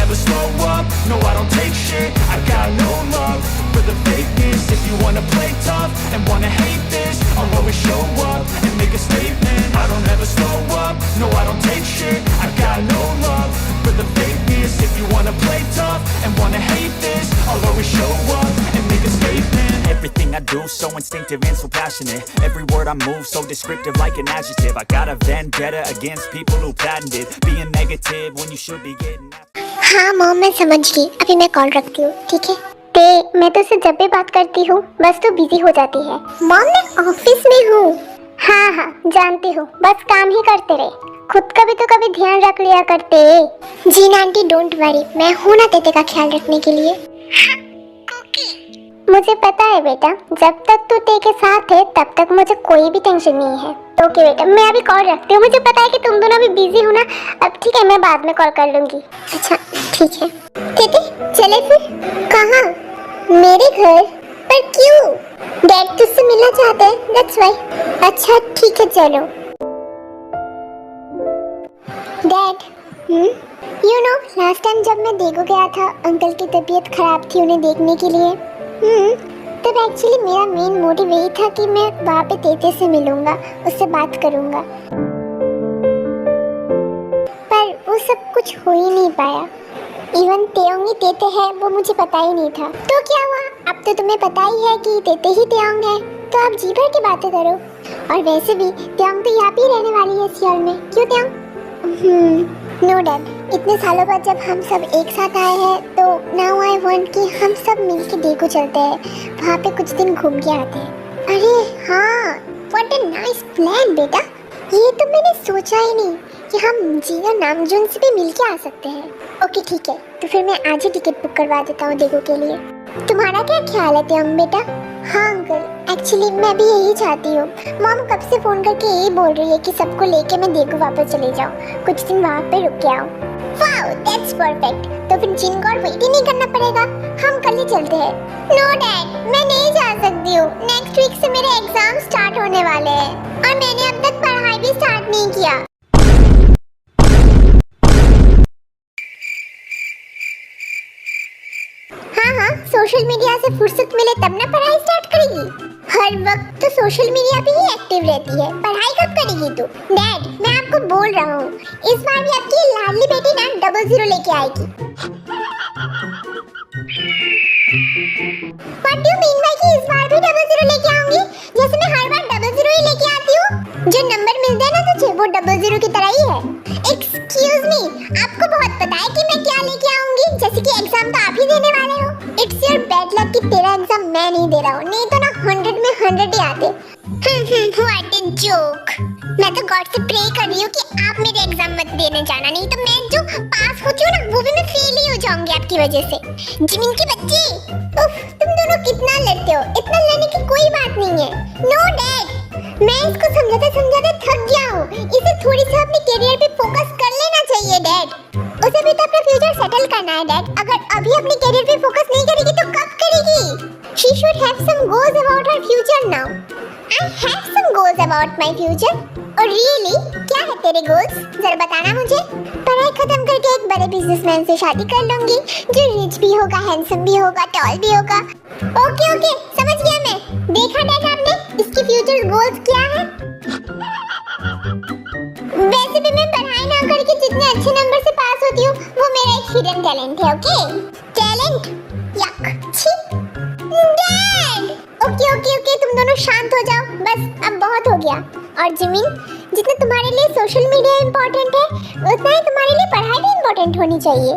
never slow up, no I don't take shit. I got no love for the fakeness. If you wanna play tough and wanna hate this, I'll always show up and make a statement. I don't ever slow up, no I don't take shit. I got no love for the fakeness. If you wanna play tough and wanna hate this, I'll always show up and make a statement. Everything I do so instinctive and so passionate. Every word I move so descriptive like an adjective. I got a vendetta against people who patented being negative when you should be getting. हाँ mom, मैं समझ गई। अभी मैं call रखती हूँ, ठीक है? ते मैं तो उससे जब भी बात करती हूँ बस तो बिजी हो जाती है। मॉम मैं ऑफिस में हूँ। हाँ हाँ जानती हूँ, बस काम ही करते रहे, खुद का भी तो कभी ध्यान रख लिया करते। जी ना आंटी, डोंट वरी, मैं हूँ ना तेते का ख्याल रखने के लिए। हाँ, मुझे पता है बेटा, जब तक तू ते के साथ है तब तक मुझे कोई भी टेंशन नहीं है। ओके बेटा, मैं अभी कॉल रखती हूँ। मुझे पता है कि तुम दोनों अभी बिजी हो ना। अब ठीक है, मैं बाद में कॉल कर लूंगी। अच्छा ठीक है। तेते चले फिर। कहाँ? मेरे घर। पर क्यों? डैड तुझसे मिलना चाहते हैं, दैट्स व्हाई। अच्छा ठीक है चलो। Dad you know last time जब मैं देखो गया था, अंकल की तबीयत खराब थी उन्हें देखने के लिए। तब एक्चुअली मेरा मेन मोटिव यही था कि मैं वहाँ पे तेते से मिलूंगा, उससे बात करूंगा, पर वो सब कुछ हो ही नहीं पाया। इवन तेओंग ही तेते है वो मुझे पता ही नहीं था। तो क्या हुआ, अब तो तुम्हें पता ही है कि तेते ही तेओंग है, तो आप जी भर की बातें करो। और वैसे भी तेओंग तो यहाँ पे ही रहने वाली है सियोल में, क्यों तेओंग? नो डैड, इतने सालों बाद जब हम सब एक साथ आए हैं तो नाउ आई वांट कि हम सब मिलके देखो चलते हैं, वहाँ पे कुछ दिन घूम के आते हैं। अरे हाँ, व्हाट अ नाइस प्लान बेटा, ये तो मैंने सोचा ही नहीं कि हम जीना नामजून से भी मिलके आ सकते हैं। ओके ठीक है, तो फिर मैं आज ही टिकट बुक करवा देता हूँ देखो के लिए। तुम्हारा क्या ख्याल है तेओंग बेटा? हाँ अंकल, एक्चुअली मैं भी यही चाहती हूँ। मॉम कब से फोन करके यही बोल रही है कि सबको लेके मैं देखो वापस चले जाऊँ, कुछ दिन वहाँ पे रुक के आऊँ। वाओ दैट्स परफेक्ट, तो फिर जिनको और वेट ही नहीं करना पड़ेगा, हम कल ही चलते हैं। नो डैड, मैं नहीं जा सकती हूँ, नेक्स्ट वीक से मेरे एग्जाम स्टार्ट होने वाले हैं और मैंने अब तक पढ़ाई भी स्टार्ट नहीं किया। हाँ, सोशल मीडिया से फुर्सत मिले तब ना पढ़ाई स्टार्ट करेगी। हर वक्त तो सोशल मीडिया पे ही एक्टिव रहती है, पढ़ाई कब करेगी तू? डैड मैं आपको बोल रहा हूँ, इस बार भी आपकी लाडली बेटी ना 00 लेके आएगी। What do you mean by कि इस बार भी 00 लेके आऊंगी? जैसे मैं हर बार 00 ही लेके आती हूँ। जो नंबर मिलता है ना तुझे वो 00 की तरह ही है। Excuse me, आपको बहुत पता है कि मैं क्या लेके आऊंगी, जैसे कि एग्जाम तो आप ही देने वाले हो। It's your bad luck कि तेरा एग्जाम मैं नहीं दे रहा हूँ, नहीं तो ना 100 में 100 ही आते। What a joke! मैं तो गॉड से प्रे कर रही हूँ कि आप मेरे एग्जाम मत देने जाना, नहीं तो मैं जो पास होती हूँ ना वो भी मैं फेल ही हो जाऊंगी आपकी वजह से। जिमिन की बच्ची, उफ, तुम दोनों कितना लड़ते हो, इतना लड़ने की कोई बात नहीं है। नो डैड, मैं इसको समझाते थक गया हूँ, इसे थोड़ी सी अपने करियर पे फोकस कर लेना चाहिए डैड। उसे भी तो अपना फ्यूचर सेटल करना है डैड, अगर अभी अपने करियर पे फोकस नहीं करेगी तो कब करेगी? She should have some goals about her future now. I have some goals about my future. और really, क्या है तेरे goals? जरा बताना मुझे। पढ़ाई खत्म करके एक बड़े बिजनेसमैन से शादी कर लूंगी, जो रिच भी होगा, हैंडसम भी होगा, टॉल भी होगा। ओके ओके, समझ गया मैं। देखा डैड आपने, इसकी फ्यूचर गोल्स क्या है? वैसे भी मैं पढ़ाई ना करके जितने अच्छे नंबर से पास होती हूँ वो मेरा एक हिडन टैलेंट है। ओके टैलेंट, यक छी। डैड ओके ओके ओके, तुम दोनों शांत हो जाओ, बस अब बहुत हो गया। और जिमिन, जितना तुम्हारे लिए सोशल मीडिया इम्पोर्टेंट है उतना ही तुम्हारे लिए पढ़ाई भी इम्पोर्टेंट होनी चाहिए।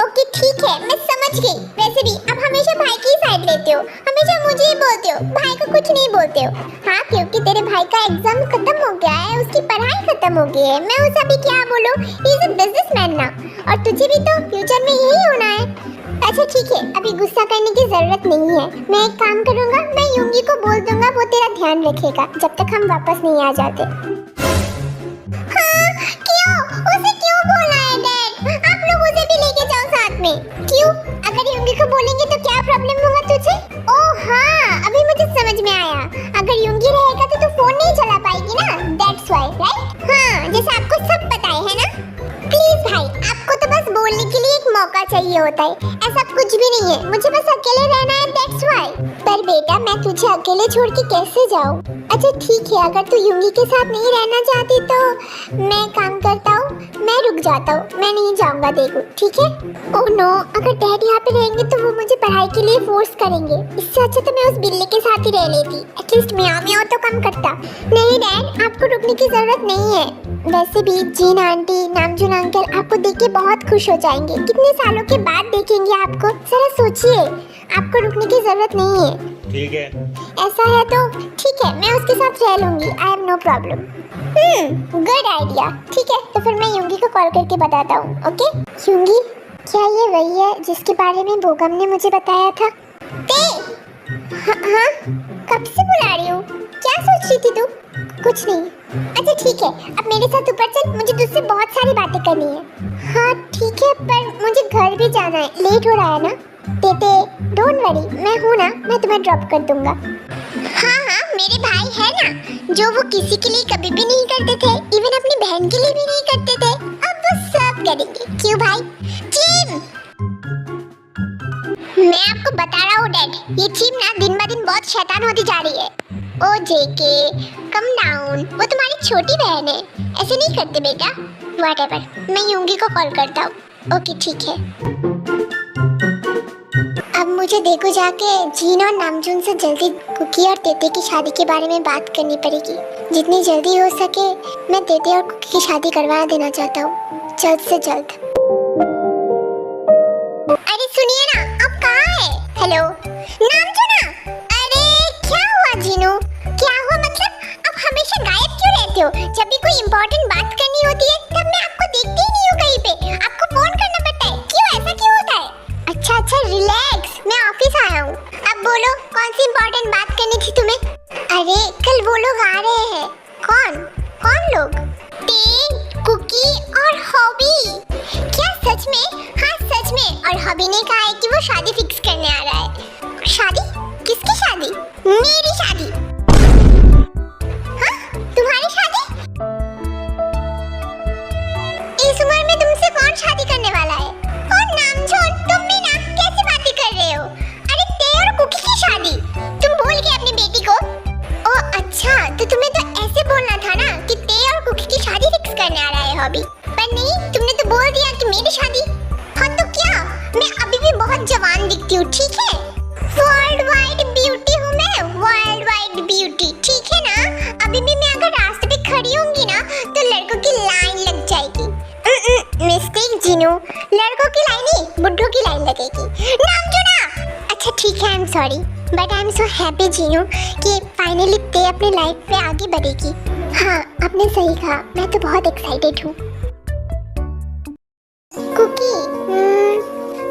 ओके ठीक है, मैं समझ गई। वैसे भी अब हमेशा भाई की साइड लेते हो, हमेशा मुझे ही बोलते हो, भाई को कुछ नहीं बोलते हो। हाँ, क्योंकि तेरे भाई का एग्जाम खत्म हो गया है, उसकी पढ़ाई खत्म हो गई है, मैं उसे अभी क्या बोलूं, ही इज अ बिजनेसमैन ना, और तुझे भी तो फ्यूचर में यही होना है। अच्छा ठीक है, अभी गुस्सा करने की जरूरत नहीं है। मैं एक काम करूंगा, मैं युंगी को बोल दूंगा, वो तेरा ध्यान रखेगा जब तक हम वापस नहीं आ जाते। हाँ, क्यों? उसे क्यों बोला है डैड? आप लोग उसे भी लेके जाओ साथ में। क्यों? अगर युंगी को बोलेंगे तो क्या प्रॉब्लम होगा तुझे? ओह हाँ, अभी मुझे समझ में आया। अगर युंगी रहेगा तो तू फोन नहीं चला पाएगी ना, दैट्स व्हाई, राइट? हाँ, जैसे आपको सब पता है ना? प्लीज भाई, आपको तो बस बोलने के लिए एक मौका चाहिए होता है, ऐसा कुछ भी नहीं है। मुझे बस अकेले रहना है, दैट्स व्हाई। पर बेटा मैं तुझे अकेले छोड़ के कैसे जाऊँ? अच्छा ठीक है, अगर तू युंगी के साथ नहीं रहना चाहती तो मैं काम करता हूँ, मैं रुक जाता हूँ, मैं नहीं जाऊँगा देखो, ठीक है? ओह नो, अगर डैड यहाँ पे रहेंगे तो वो मुझे पढ़ाई के लिए फोर्स करेंगे। इससे अच्छा तो मैं उस बिल्ली के साथ ही रह लेती, एटलीस्ट म्याऊं म्याऊं तो कम करता। नहीं डैड, आपको रुकने की जरूरत नहीं है। वैसे भी जीन आंटी, नामजून अंकल आपको देख के बहुत खुश हो जाएंगे। कितने सालों के बाद देखेंगे आपको, जरा सोचिए, आपको रुकने की जरूरत नहीं है। ठीक है, ऐसा है तो ठीक है, मैं उसके साथ रह लूंगी, I have no problem. Good idea. ठीक है, तो फिर मैं युंगी को कॉल करके बताता हूँ। ओके युंगी, क्या ये वही है जिसके बारे में बोगम ने मुझे बताया था? हाँ, कब से बुला रही हूँ? क्या सोच रही थी तू? कुछ नहीं। अच्छा ठीक है, अब मेरे साथ ऊपर चल, मुझे तुझसे बहुत सारी बातें करनी है। हाँ ठीक है, पर मुझे घर भी जाना है, लेट हो रहा है ना। तेते डोंट वरी, मैं हूँ ना, मैं तुम्हें ड्रॉप कर दूंगा। हाँ मेरे भाई है ना, जो वो किसी के लिए कभी भी नहीं करते थे, इवन अपनी बहन के लिए भी नहीं करते थे, अब वो सब करेंगे। क्यों भाई? टीम, मैं आपको बता रहा हूँ डैड, ये चीम ना दिन ब दिन बहुत शैतान होती जा रही है। ओ जेके कम डाउन, वो तुम्हारी छोटी बहन है, ऐसे नहीं करते बेटा। व्हाटएवर, मैं युंगी को कॉल करता हूँ। ओके ठीक है। अब मुझे देखो जाके जीन और नामजून से जल्दी कुकी और तेते की शादी के बारे में बात करनी पड़ेगी। जितनी जल्दी हो सके मैं तेते और कुकी की शादी करवा देना चाहता हूँ, जल्द से जल्द। अरे सुनिए ना, आप कहाँ हैं? हेलो नामजूना, अरे क्या हुआ जीनू? क्या हुआ मतलब? आप हमेशा गायब क्यों रहते हो? जब भी कोई इम्पोर्टेंट बात करनी होती है तब मैं आपको देखती ही नहीं हूँ कहीं पे, आपको फोन करना पड़ता है। क्यों, ऐसा क्यों होता है? अच्छा रिलैक्स, मैं ऑफिस आया हूँ। अब बोलो, कौन सी इम्पोर्टेंट बात करनी थी तुम्हें? अरे कल वो लोग आ रहे हैं। कौन लोग? टे, कुकी और हॉबी। क्या सच में? हाँ सच में, और हॉबी ने कहा है कि वो शादी फिक्स करने आ रहा है। शादी? किसकी शादी? मेरी शादी। हाँ तुम्हारी शादी? इस उम्र में तुमसे कौन शादी करने वाला है? और नामजोन, तुम भी ना कैसी बातें कर रहे हो? अरे ते और कुकी की शादी, तुम भूल गए अपनी बेटी को? ओ अच्छा, तो तुम्हें तो ऐसे बोलना था ना कि ते और कुकी की शादी फिक्स करने आ रहा है हॉबी, पर नहीं, तुमने तो बोल दिया कि मेरी शादी। हाँ तो क्या, मैं अभी भी बहुत जवान दिखती हूँ, ठीक है? वर्ल्ड वाइड ब्यूटी हूँ मैं, वर्ल्ड वाइड ब्यूटी, ठीक है ना? अभी भी मैं अगर रास्ते पे खड़ी होंगी ना तो लड़कों की लाइन लग जाएगी। मिस्टेक जीनू, लड़कों की लाइन नहीं, बुड्ढों की लाइन लगेगी। नामजूना! अच्छा ठीक है, आई am sorry, but I am so happy Jinu कि फाइनली ते अपनी लाइफ में आगे बढ़ेगी। हाँ आपने सही कहा, मैं तो बहुत एक्साइटेड हूँ। कुकी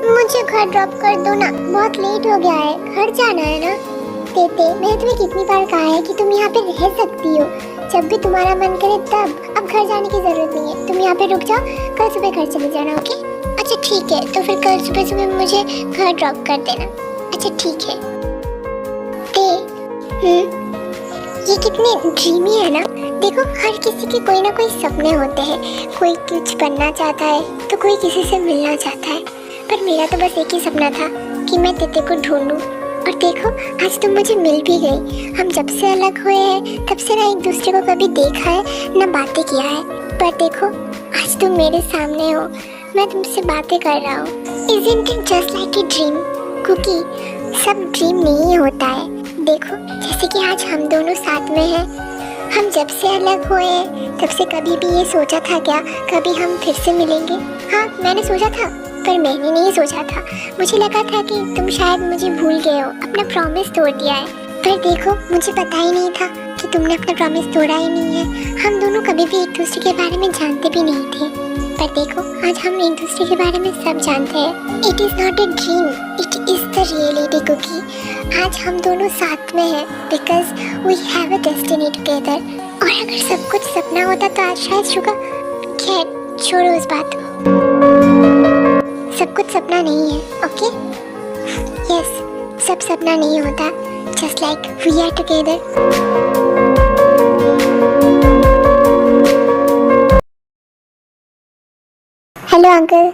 मुझे घर ड्रॉप कर दो ना, बहुत लेट हो गया है, घर जाना है ना। तेते मैंने तुम्हें कितनी बार कहा है कि तुम यहाँ पे रह सकती हो, जब भी तुम्हारा मन करे तब। अब घर जाने की जरूरत नहीं है, तुम यहाँ पे रुक जाओ, कल सुबह घर चले जाना। ओके अच्छा ठीक है, तो फिर कल सुबह मुझे घर ड्रॉप कर देना। अच्छा ठीक है। ये कितने ड्रीमी है ना। देखो हर किसी के कोई ना कोई सपने होते हैं, कोई कुछ बनना चाहता है तो कोई किसी से मिलना चाहता है, पर मेरा तो बस एक ही सपना था कि मैं तेते को ढूंढूं। और देखो आज तुम मुझे मिल भी गई। हम जब से अलग हुए हैं तब से ना एक दूसरे को कभी देखा है ना बातें किया है, पर देखो आज तुम मेरे सामने हो, मैं तुमसे बातें कर रहा हूँ। Isn't it just like a dream? Kookie सब ड्रीम नहीं होता है। देखो जैसे कि आज हम दोनों साथ में हैं, हम जब से अलग हुए हैं तब से कभी भी ये सोचा था क्या कभी हम फिर से मिलेंगे? हाँ मैंने सोचा था, पर मैंने नहीं सोचा था। मुझे लगा था कि तुम शायद मुझे भूल गए हो, अपना प्रॉमिस तोड़ दिया है। पर देखो मुझे पता ही नहीं था कि तुमने अपना प्रॉमिस तोड़ा ही नहीं है। हम दोनों कभी भी एक दूसरे के बारे में जानते भी नहीं थे, पर देखो आज हम एक दूसरे के बारे में सब जानते हैं। It is not a dream, it is the reality Kookie. आज हम दोनों साथ में हैं because we have a destiny together. और अगर सब कुछ सपना होता तो आज शायद शुगर। खैर छोड़ो उस बात को, सब कुछ सपना नहीं है। ओके यस, सब सपना नहीं होता, just like we are together. Hello uncle.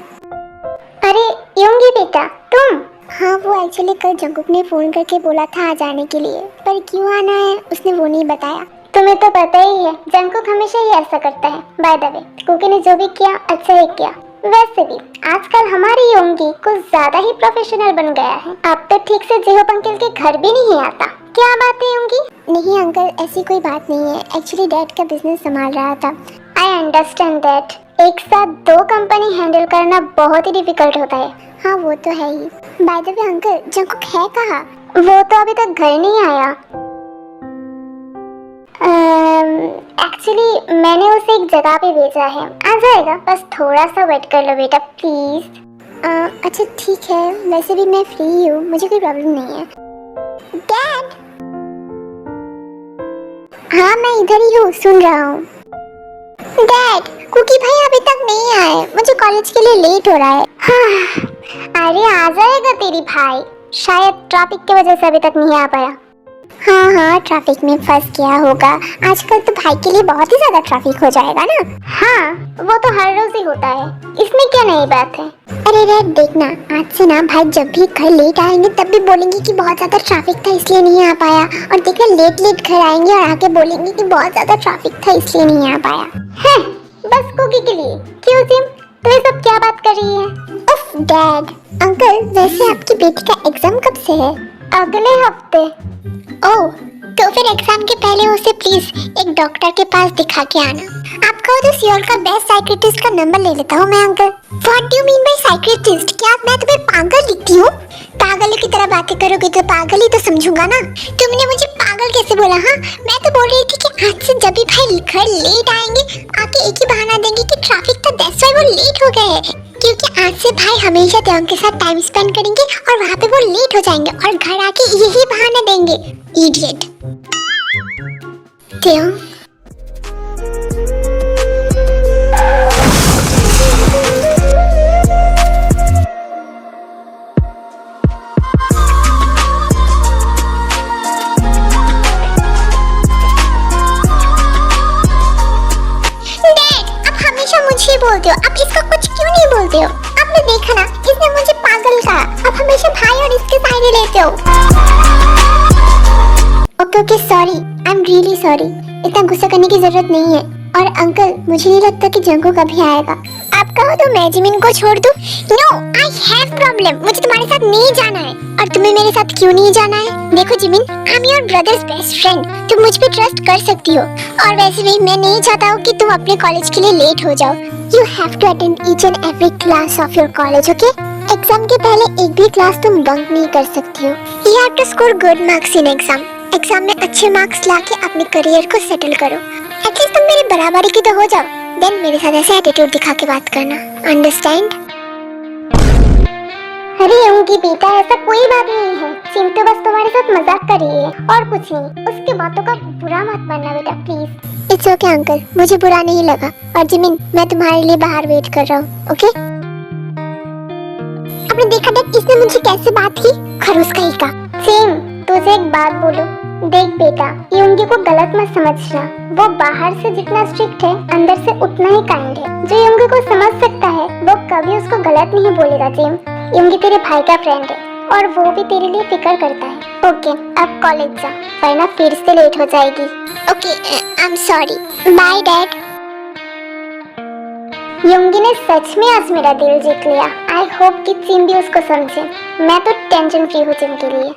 अरे योंगी बेटा तुम? हाँ, वो एक्चुअली कल जंकुक ने फोन करके बोला था आ जाने के लिए, पर क्यों आना है उसने वो नहीं बताया। तुम्हें तो पता ही है, जंकुक हमेशा ही ऐसा करता है। बाय द वे, कुकी ने जो भी किया अच्छा ही किया। वैसे भी आजकल हमारी योंगी कुछ ज्यादा ही प्रोफेशनल बन गया है। अब तो ठीक से जेहोप अंकल के घर भी नहीं आता। क्या बात है योंगी? नहीं अंकल, ऐसी कोई बात नहीं है। एक्चुअली डैड का बिजनेस संभाल रहा था। I understand that. एक साथ 2 कंपनी हैंडल करना बहुत ही डिफिकल्ट होता है। हाँ वो तो है ही। By the way uncle, Jungkook है कहाँ? वो तो अभी तक घर नहीं आया। एक्चुअली मैंने उसे एक जगह पे भेजा है, आ जाएगा। बस थोड़ा सा वेट कर लो बेटा प्लीज। अच्छा ठीक है, वैसे भी मैं फ्री हूँ, मुझे कोई प्रॉब्लम नहीं है। डैड? हाँ मैं इधर ही हूँ, सुन रहा हूँ। डैड, कुकी भाई अभी तक नहीं आए, मुझे कॉलेज के लिए लेट हो रहा है। हाँ, अरे आ जाएगा तेरी भाई, शायद ट्रैफिक की वजह से अभी तक नहीं आ पाया। हाँ, ट्रैफिक में फंस गया होगा। आजकल तो भाई के लिए बहुत ही ज्यादा ट्रैफिक हो जाएगा ना। हाँ, वो तो हर रोज ही होता है, इसमें क्या नई बात है। अरे रे देखना, आज से ना भाई जब भी घर लेट आएंगे तब भी बोलेंगे कि बहुत ज्यादा ट्रैफिक था इसलिए नहीं आ पाया, और देखना लेट घर आएंगे और आके बोलेंगे कि बहुत ज्यादा ट्रैफिक था इसलिए नहीं आ पाया। है बस कुकी के लिए। क्यों सिम, तो ये सब क्या बात कर रही है? उफ डैड। अंकल वैसे आपकी बेटी का एग्जाम कब से है? अगले हफ्ते। ओह, तो फिर एग्जाम के पहले उसे प्लीज एक डॉक्टर के पास दिखा के आना। आपका वो सियोल का बेस्ट साइकियाट्रिस्ट का नंबर ले लेता हूँ मैं uncle. What do you mean by psychiatrist? क्या मैं तुम्हें पागल दिखती हूँ? पागल की तरह बातें करोगे तो पागल ही तो समझूंगा ना। तुमने मुझे पागल कैसे बोला? हाँ, मैं तो बोल रही थी कि आज से जब भी भाई घर लेट आएंगे आके एक ही बहाना देंगे कि ट्रैफिक था, दैट्स व्हाई वो लेट हो गए हैं। क्योंकि आज से भाई हमेशा त्यों के साथ टाइम स्पेंड करेंगे और वहाँ पे वो लेट हो जाएंगे और घर आके यही बहाना देंगे। इडियट। त्यों मुझे बोलते हो, आप इसका कुछ क्यों नहीं बोलते हो? आपने देखा ना, इसने मुझे पागल कहा। आप हमेशा भाई और इसके साइड लेते हो। Okay sorry, I am really sorry. इतना गुस्सा करने की जरूरत नहीं है। और अंकल मुझे नहीं लगता कि जंकुक कभी आएगा। आप कहो तो मैं जिमिन को छोड़ दूं? No, I have problem. मुझे तुम्हारे साथ नहीं जाना है। और तुम्हें मेरे साथ क्यों नहीं जाना है? देखो Jimin, I am your brothers best friend. तुम मुझ पे ट्रस्ट कर सकती हो। और वैसे भी मैं नहीं चाहता हूँ कि तुम अपने कॉलेज के लिए लेट हो जाओ। You have to attend each and every class of your college, okay? Exam के पहले एक भी क्लास तुम बंक नहीं कर सकती हो। You have to score good marks in exam. Exam में अच्छे मार्क्स लाके अपने करियर को सेटल करो। एटलीस्ट तुम मेरे बराबरी की तो हो जाओ। देन मेरे साथ ऐसे एटीट्यूड दिखा के बात करना। अंडरस्टैंड? अरे उनकी बेटा, ऐसा कोई बात नहीं है। सिम तो बस तुम्हारे साथ मजाक कर रही है और कुछ नहीं। उसके बातों का बुरा मत मानना बेटा प्लीज। इट्स ओके अंकल, मुझे बुरा नहीं लगा। और जिमिन, मैं तुम्हारे लिए बाहर वेट कर रहा हूँ, ओके? आपने देखा डैड, इसने मुझे कैसे बात की? खरूस कहीं का। सिम, तुझे एक बात बोलूं? देख बेटा, योंगी को गलत मत समझना। वो बाहर से जितना स्ट्रिक्ट है, अंदर से उतना ही काइंड है। जो योंगी को समझ सकता है, वो कभी उसको गलत नहीं बोलेगा। जिम, योंगी तेरे भाई का फ्रेंड है और वो भी तेरे लिए फिक्र करता है। ओके, अब कॉलेज जा, वरना फिर से लेट हो जाएगी। Okay, I am sorry. Bye dad. Yoongi ने सच में आज मेरा दिल जीत लिया। आई होप कि जिम भी उसको समझे। मैं तो टेंशन फ्री हूँ जिम के लिए।